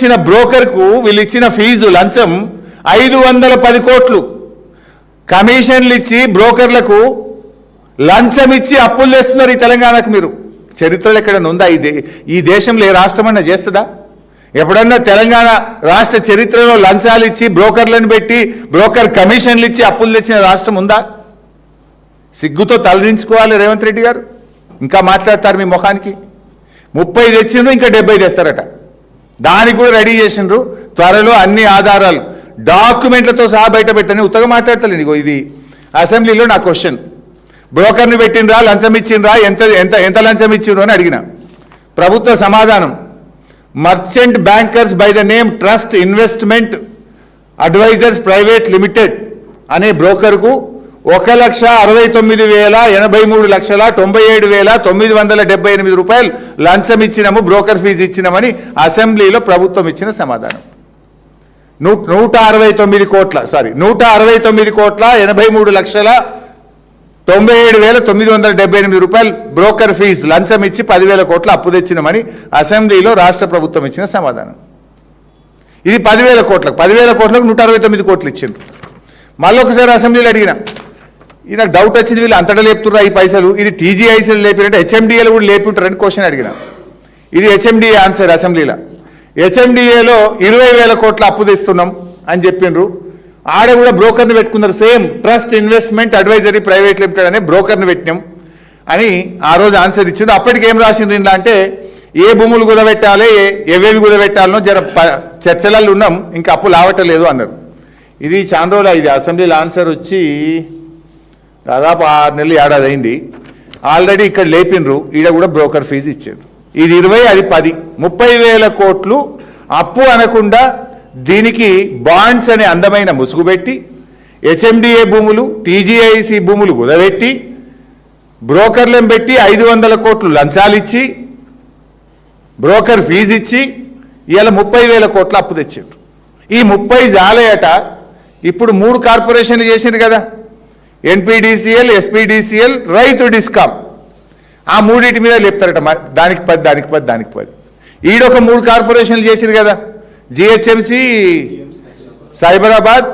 ఇచ్చిన బ్రోకర్కు వీళ్ళు ఇచ్చిన ఫీజు లంచం 510 కోట్లు. కమిషన్లు ఇచ్చి బ్రోకర్లకు లంచం ఇచ్చి అప్పులు తెస్తున్నారు ఈ తెలంగాణకు. మీరు చరిత్రలో ఎక్కడన్నా ఉందా? ఈ దేశంలో ఏ రాష్ట్రమన్నా చేస్తుందా? ఎప్పుడన్నా తెలంగాణ రాష్ట్ర చరిత్రలో లంచాలు ఇచ్చి బ్రోకర్లను పెట్టి బ్రోకర్ కమిషన్లు ఇచ్చి అప్పులు తెచ్చిన రాష్ట్రం ఉందా? సిగ్గుతో తలదించుకోవాలి రేవంత్ రెడ్డి గారు. ఇంకా మాట్లాడతారు మీ ముఖానికి. 30 తెచ్చిండ్రు, ఇంకా 70 తెస్తారట. దానికి కూడా రెడీ చేసిండ్రు. త్వరలో అన్ని ఆధారాలు డాక్యుమెంట్లతో సహా బయట పెట్టని ఉత్తగా మాట్లాడతలేదు. ఇగో ఇది అసెంబ్లీలో నా క్వశ్చన్. బ్రోకర్ని పెట్టిండ్రా, లంచం ఇచ్చిండ్రా, ఎంత ఎంత ఎంత లంచం ఇచ్చిండ్రు అని అడిగిన. ప్రభుత్వ సమాధానం, merchant bankers by the name Trust Investment Advisors Private Limited అనే బ్రోకర్కు 1,69,83,97,978 రూపాయలు లంచం ఇచ్చినాము, బ్రోకర్ ఫీజు ఇచ్చినామని అసెంబ్లీలో ప్రభుత్వం ఇచ్చిన సమాధానం. 169,83,97,978 రూపాయలు బ్రోకర్ ఫీజు లంచం ఇచ్చి 10,000 కోట్ల అప్పు తెచ్చినామని అసెంబ్లీలో రాష్ట్ర ప్రభుత్వం ఇచ్చిన సమాధానం. ఇది 10,000 కోట్లకు 169 కోట్లు ఇచ్చిండ్రు. మళ్ళొకసారి అసెంబ్లీలో అడిగిన, ఇది నాకు డౌట్ వచ్చింది, వీళ్ళు అంతటా లేపుతుర్రా ఈ పైసలు, ఇది టీజీఐసీలు లేపినట్టే హెచ్ఎండిఏలు కూడా లేపుంటారని క్వశ్చన్ అడిగిన. ఇది హెచ్ఎండిఏ ఆన్సర్ అసెంబ్లీలో. హెచ్ఎండిఏలో 20,000 కోట్ల అప్పు తెస్తున్నాం అని చెప్పిండ్రు. ఆడ కూడా బ్రోకర్ని పెట్టుకున్నారు. Same trust investment advisory private Limited అనే బ్రోకర్ని పెట్టినాం అని ఆ రోజు ఆన్సర్ ఇచ్చిండ్రు. అప్పటికి ఏం రాసిండ్రు ఇంట్లో అంటే, ఏ భూములు కుదబెట్టాలి, ఏవేవి కుదబెట్టాలనో జర చర్చలలో ఉన్నాం, ఇంకా అప్పు లావటలేదు అన్నారు. ఇది చాలా రోజులు. ఇది అసెంబ్లీలో ఆన్సర్ వచ్చి దాదాపు 6 నెలలు ఏడాది అయింది. ఆల్రెడీ ఇక్కడ లేపినరు, ఈడ కూడా బ్రోకర్ ఫీజు ఇచ్చారు. ఇది 20, అది 10, 30,000 కోట్లు అప్పు అనకుండా దీనికి బాండ్స్ అనే అందమైన ముసుగు పెట్టి హెచ్ఎండిఏ భూములు, టీజీఐసి భూములు కుదబెట్టి బ్రోకర్లను పెట్టి 500 కోట్లు లంచాలు ఇచ్చి బ్రోకర్ ఫీజు ఇచ్చి ఇవాళ 30,000 కోట్ల అప్పు తెచ్చారు. ఈ 30 జాలయట. ఇప్పుడు 3 కార్పొరేషన్లు చేసింది కదా, ఎన్పీడీసీఎల్, ఎస్పీడీసీఎల్, రైతు డిస్కామ్. ఆ మూడింటి మీద లేపుతారట. దానికి 10. ఈడొక 3 కార్పొరేషన్లు చేసింది కదా, జిహెచ్ఎంసీ, సైబరాబాద్,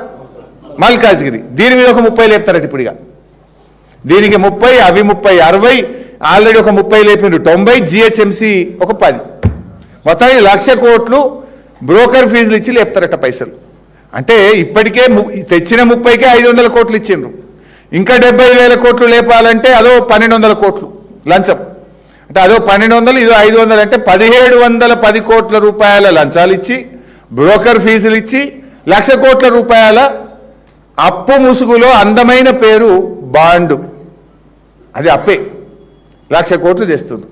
మల్కాజ్గిరి. దీని మీద ఒక 30 లేపుతారట. ఇప్పుడు ఇక దీనికి 30, అవి 30, 60. ఆల్రెడీ ఒక 30 లేపిండ్రు, 90. జిహెచ్ఎంసీ ఒక 10. మొత్తానికి 1,00,000 కోట్లు బ్రోకర్ ఫీజులు ఇచ్చి లేపుతారట పైసలు. అంటే ఇప్పటికే తెచ్చిన 30కే 500 కోట్లు ఇచ్చిండ్రు. ఇంకా 70,000 కోట్లు లేపాలంటే అదో 1,200 కోట్లు లంచం. అంటే అదో 1,200, ఇదో 500, అంటే 1,710 కోట్ల రూపాయల లంచాలు ఇచ్చి బ్రోకర్ ఫీజులు ఇచ్చి 1,00,000 కోట్ల రూపాయల అప్పు ముసుగులో అందమైన పేరు బాండు. అది అప్పే 1,00,000 కోట్లు తెస్తుంది.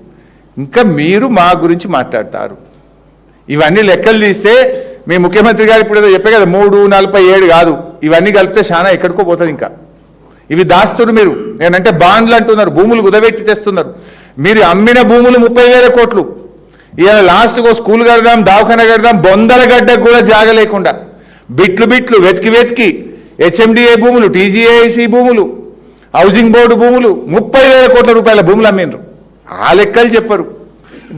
ఇంకా మీరు మా గురించి మాట్లాడతారు. ఇవన్నీ లెక్కలు తీస్తే మీ ముఖ్యమంత్రి గారు ఇప్పుడు ఏదో చెప్పే కదా 347 కాదు, ఇవన్నీ కలిపితే చాలా ఎక్కడికో పోతుంది. ఇంకా ఇవి దాస్తున్నారు మీరు. నేనంటే బాండ్లు అంటున్నారు, భూములు కుదబెట్టి తెస్తున్నారు. మీరు అమ్మిన భూములు 30,000 కోట్లు. ఇవాళ లాస్ట్కో స్కూల్ కడదాం, దవాఖాన కడదాం, బొందల గడ్డకు కూడా జాగ లేకుండా బిట్లు వెతికి హెచ్ఎండిఏ భూములు, టీజీఐసి భూములు, హౌసింగ్ బోర్డు భూములు, 30,000 కోట్ల రూపాయల భూములు అమ్మిండ్రు. ఆ లెక్కలు చెప్పరు.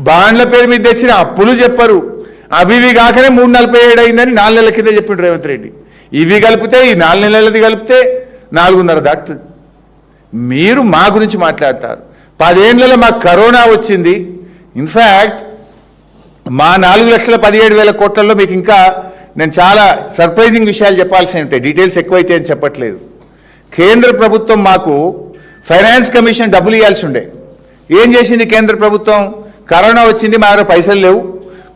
బాండ్ల పేరు మీద తెచ్చిన అప్పులు చెప్పరు. అవి కాకనే 347 అయిందని 4 నెలల కింద చెప్పిండు రేవంత్ రెడ్డి. ఇవి కలిపితే, ఈ 4 నెలలది కలిపితే 4.5 దాటుతుంది. మీరు మా గురించి మాట్లాడతారు. 10 ఏళ్లలో మాకు కరోనా వచ్చింది. ఇన్ఫ్యాక్ట్ మా 4,17,000 కోట్లలో మీకు ఇంకా నేను చాలా సర్ప్రైజింగ్ విషయాలు చెప్పాల్సి ఉంటాయి. డీటెయిల్స్ ఎక్కువైతే అని చెప్పట్లేదు. కేంద్ర ప్రభుత్వం మాకు ఫైనాన్స్ కమిషన్ డబ్బులు ఇవ్వాల్సి ఉండే. ఏం చేసింది కేంద్ర ప్రభుత్వం? కరోనా వచ్చింది, మా దగ్గర పైసలు లేవు,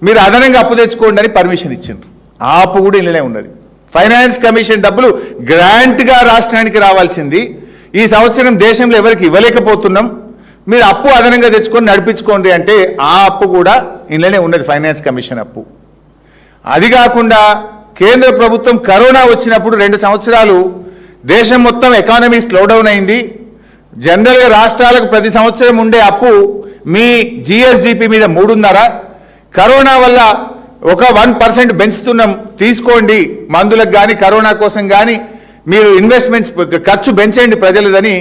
మీరు అదనంగా అప్పు తెచ్చుకోండి అని పర్మిషన్ ఇచ్చిండ్రు. ఆ అప్పు కూడా ఇళ్ళనే ఉన్నది. ఫైనాన్స్ కమిషన్ డబ్బులు గ్రాంట్గా రాష్ట్రానికి రావాల్సింది ఈ సంవత్సరం దేశంలో ఎవరికి ఇవ్వలేకపోతున్నాం, మీరు అప్పు అదనంగా తెచ్చుకొని నడిపించుకోండి అంటే ఆ అప్పు కూడా ఇళ్ళనే ఉన్నది, ఫైనాన్స్ కమిషన్ అప్పు. అది కాకుండా కేంద్ర ప్రభుత్వం కరోనా వచ్చినప్పుడు 2 సంవత్సరాలు దేశం మొత్తం ఎకానమీ స్లోడౌన్ అయింది. జనరల్గా రాష్ట్రాలకు ప్రతి సంవత్సరం ఉండే అప్పు మీ జిఎస్డిపి మీద 3.5. కరోనా వల్ల ఒక 1% పెంచుతున్నాం, తీసుకోండి, మందులకు కానీ కరోనా కోసం కానీ మీరు ఇన్వెస్ట్మెంట్స్ ఖర్చు పెంచండి ప్రజలదని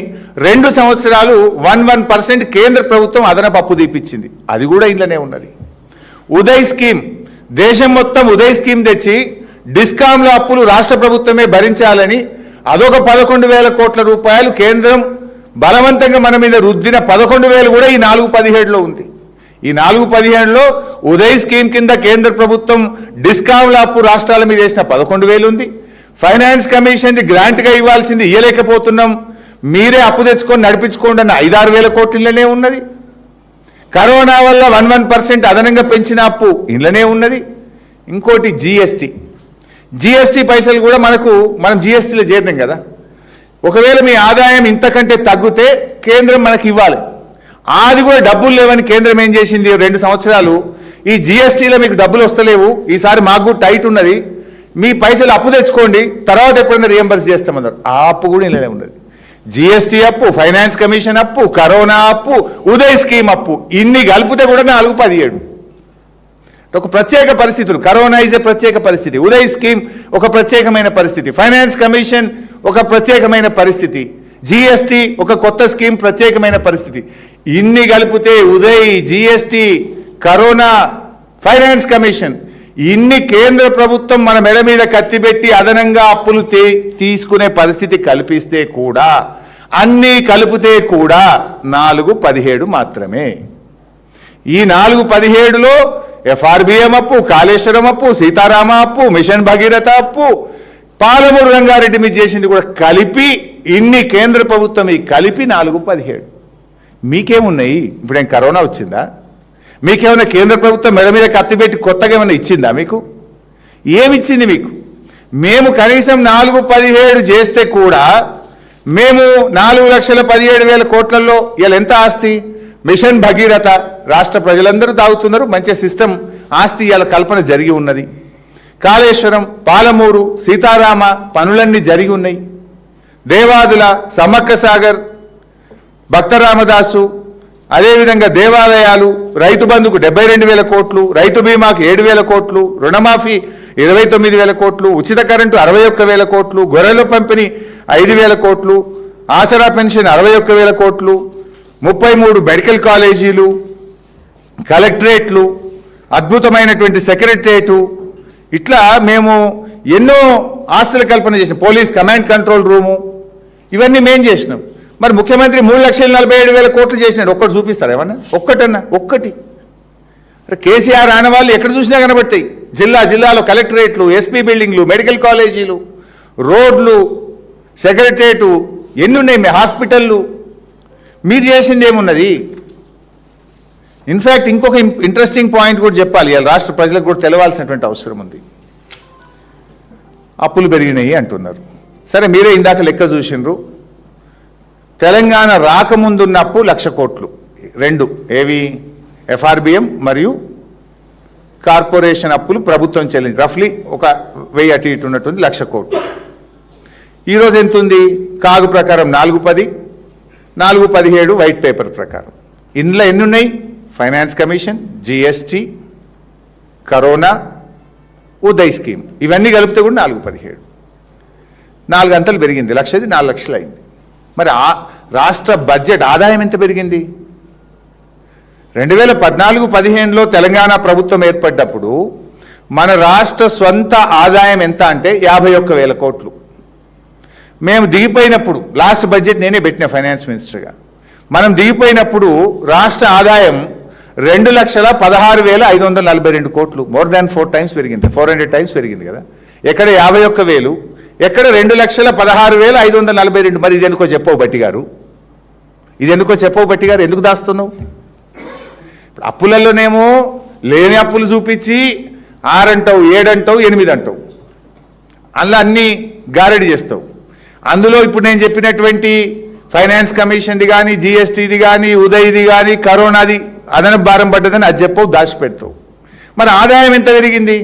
2 సంవత్సరాలు 1% కేంద్ర ప్రభుత్వం అదనపు అప్పు తీపిచ్చింది. అది కూడా ఇంట్లోనే ఉన్నది. ఉదయ్ స్కీమ్ దేశం మొత్తం ఉదయ్ స్కీమ్ తెచ్చి డిస్కాంల అప్పులు రాష్ట్ర ప్రభుత్వమే భరించాలని అదొక 11,000 కోట్ల రూపాయలు కేంద్రం బలవంతంగా మన మీద రుద్దిన 11,000 కూడా ఈ 4-17లో ఉంది. ఈ 4-17లో ఉదయ్ స్కీమ్ కింద కేంద్ర ప్రభుత్వం డిస్కాంల అప్పు రాష్ట్రాల మీద వేసిన 11,000 ఉంది. ఫైనాన్స్ కమిషన్ది గ్రాంట్గా ఇవ్వాల్సింది ఇవ్వలేకపోతున్నాం, మీరే అప్పు తెచ్చుకొని నడిపించుకోండి అన్న 5-6 వేల కోట్లనే ఉన్నది. కరోనా వల్ల 1% అదనంగా పెంచిన అప్పు ఇంట్లోనే ఉన్నది. ఇంకోటి జిఎస్టీ పైసలు కూడా మనం జిఎస్టీలో చేరినాం కదా. ఒకవేళ మీ ఆదాయం ఇంతకంటే తగ్గితే కేంద్రం మనకి ఇవ్వాలి. అది కూడా డబ్బులు లేవని కేంద్రం ఏం చేసింది, 2 సంవత్సరాలు ఈ జిఎస్టీలో మీకు డబ్బులు వస్తలేవు, ఈసారి మాకు టైట్ ఉన్నది, మీ పైసలు అప్పు తెచ్చుకోండి, తర్వాత ఎప్పుడైనా రియంబర్స్ చేస్తామన్నారు. ఆ అప్పు కూడా ఇలానే ఉన్నది. జిఎస్టీ అప్పు, ఫైనాన్స్ కమిషన్ అప్పు, కరోనా అప్పు, ఉదయ్ స్కీమ్ అప్పు, ఇన్ని కలిపితే కూడా 4-17. ఒక ప్రత్యేక పరిస్థితులు. కరోనా ఇస్ ఏ ప్రత్యేక పరిస్థితి, ఉదయ్ స్కీమ్ ఒక ప్రత్యేకమైన పరిస్థితి, ఫైనాన్స్ కమిషన్ ఒక ప్రత్యేకమైన పరిస్థితి, జిఎస్టీ ఒక కొత్త స్కీమ్ ప్రత్యేకమైన పరిస్థితి. ఇన్ని కలిపితే Uday, GST, corona, finance commission ఇన్ని కేంద్ర ప్రభుత్వం మన మెడ మీద కత్తిపెట్టి అదనంగా అప్పులు తీసుకునే పరిస్థితి కల్పిస్తే కూడా, అన్నీ కలిపితే కూడా 4-17 మాత్రమే. ఈ 4-17లో ఎఫ్ఆర్బిఎం అప్పు, కాళేశ్వరం అప్పు, సీతారామ అప్పు, మిషన్ భగీరథ అప్పు, పాలమూరు రంగారెడ్డి మీద చేసింది కూడా కలిపి ఇన్ని కేంద్ర ప్రభుత్వం కలిపి 4-17. మీకేమున్నాయి? ఇప్పుడేం కరోనా వచ్చిందా? మీకేమైనా కేంద్ర ప్రభుత్వం మెడ మీద కత్తిపెట్టి కొత్తగా ఏమైనా ఇచ్చిందా? మీకు ఏమిచ్చింది? మీకు మేము కనీసం 4-17 చేస్తే కూడా మేము 4,17,000 కోట్లలో ఇలా ఎంత ఆస్తి? మిషన్ భగీరథ రాష్ట్ర ప్రజలందరూ తాగుతున్నారు, మంచి సిస్టమ్ ఆస్తి ఇలా కల్పన జరిగి ఉన్నది. కాళేశ్వరం, పాలమూరు, సీతారామ పనులన్నీ జరిగి ఉన్నాయి. దేవాదుల, సమ్మక్క సాగర్, భక్త రామదాసు, అదేవిధంగా దేవాలయాలు, రైతు బంధుకు 72,000 కోట్లు, రైతు బీమాకు 7,000 కోట్లు, రుణమాఫీ 29,000 కోట్లు, ఉచిత కరెంటు 61,000 కోట్లు, గొర్రెల పంపిణీ 5,000 కోట్లు, ఆసరా పెన్షన్ 61,000 కోట్లు, 33 మెడికల్ కాలేజీలు, కలెక్టరేట్లు, అద్భుతమైనటువంటి సెక్రటరేటు, ఇట్లా మేము ఎన్నో ఆస్తుల కల్పన చేసినాం. పోలీస్ కమాండ్ కంట్రోల్ రూము, ఇవన్నీ మేము చేసినాం. మరి ముఖ్యమంత్రి 3,47,000 కోట్లు చేసినాడు. ఒక్కటి చూపిస్తారు ఏమన్నా? ఒక్కటి. కేసీఆర్ ఆనవాళ్ళు ఎక్కడ చూసినా కనబడతాయి. జిల్లాలో కలెక్టరేట్లు, ఎస్పీ బిల్డింగ్లు, మెడికల్ కాలేజీలు, రోడ్లు, సెక్రటరేటు ఎన్ని ఉన్నాయి, మీ హాస్పిటళ్ళు. మీరు చేసింది ఏమున్నది? ఇన్ఫ్యాక్ట్ ఇంకొక ఇంట్రెస్టింగ్ పాయింట్ కూడా చెప్పాలి, రాష్ట్ర ప్రజలకు కూడా తెలవాల్సినటువంటి అవసరం ఉంది. అప్పులు పెరిగినాయి అంటున్నారు. సరే, మీరే ఇందాక లెక్క చూసిండ్రు. తెలంగాణ రాకముందున్న అప్పు 1,00,000 కోట్లు, 2 ఏవి? ఎఫ్ఆర్బిఎం మరియు కార్పొరేషన్ అప్పులు ప్రభుత్వం చెల్లింది. రఫ్లీ ఒక 1000 అటు ఇటు ఉన్నట్టుంది, 1,00,000 కోట్లు. ఈరోజు ఎంత ఉంది? కాగు ప్రకారం 4-10, 4-17 వైట్ పేపర్ ప్రకారం. ఇందులో ఎన్ని ఉన్నాయి? Finance commission, GST, corona, Uday scheme, ఇవన్నీ కలిపితే కూడా 4-17, 4 అంతలు పెరిగింది. 1,00,000ది 4 లక్షలు అయింది. మరి రాష్ట్ర బడ్జెట్ ఆదాయం ఎంత పెరిగింది? 2014-15లో తెలంగాణ ప్రభుత్వం ఏర్పడ్డప్పుడు మన రాష్ట్ర స్వంత ఆదాయం ఎంత అంటే 51,000 కోట్లు. మేము దిగిపోయినప్పుడు, లాస్ట్ బడ్జెట్ నేనే పెట్టిన ఫైనాన్స్ మినిస్టర్గా, మనం దిగిపోయినప్పుడు రాష్ట్ర ఆదాయం 2,16,542 కోట్లు. మోర్ దాన్ 4 టైమ్స్ పెరిగింది, 400 టైమ్స్ పెరిగింది కదా. ఎక్కడ 51,000, ఎక్కడ 2,16,542. మరి ఇది ఎందుకో చెప్పవు బట్టి గారు, ఎందుకు దాస్తున్నావు? ఇప్పుడు అప్పులలోనేమో లేని అప్పులు చూపించి 6 అంటావు, 7 అంటావు, 8 అంటావు, అందులో అన్నీ గారడి చేస్తావు. అందులో ఇప్పుడు నేను చెప్పినటువంటి ఫైనాన్స్ కమిషన్ది కానీ, జిఎస్టీది కానీ, ఉదయ్ది కానీ, కరోనాది అదనపు భారం పడ్డదని అది చెప్పవు, దాచిపెడతావు. మరి ఆదాయం ఎంత పెరిగింది?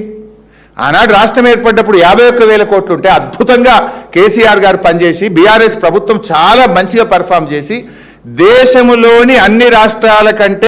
ఆనాడు రాష్ట్రం ఏర్పడ్డప్పుడు 51,000 కోట్లు ఉంటే అద్భుతంగా కేసీఆర్ గారు పనిచేసి, బీఆర్ఎస్ ప్రభుత్వం చాలా మంచిగా పర్ఫామ్ చేసి దేశంలోని అన్ని రాష్ట్రాల కంటే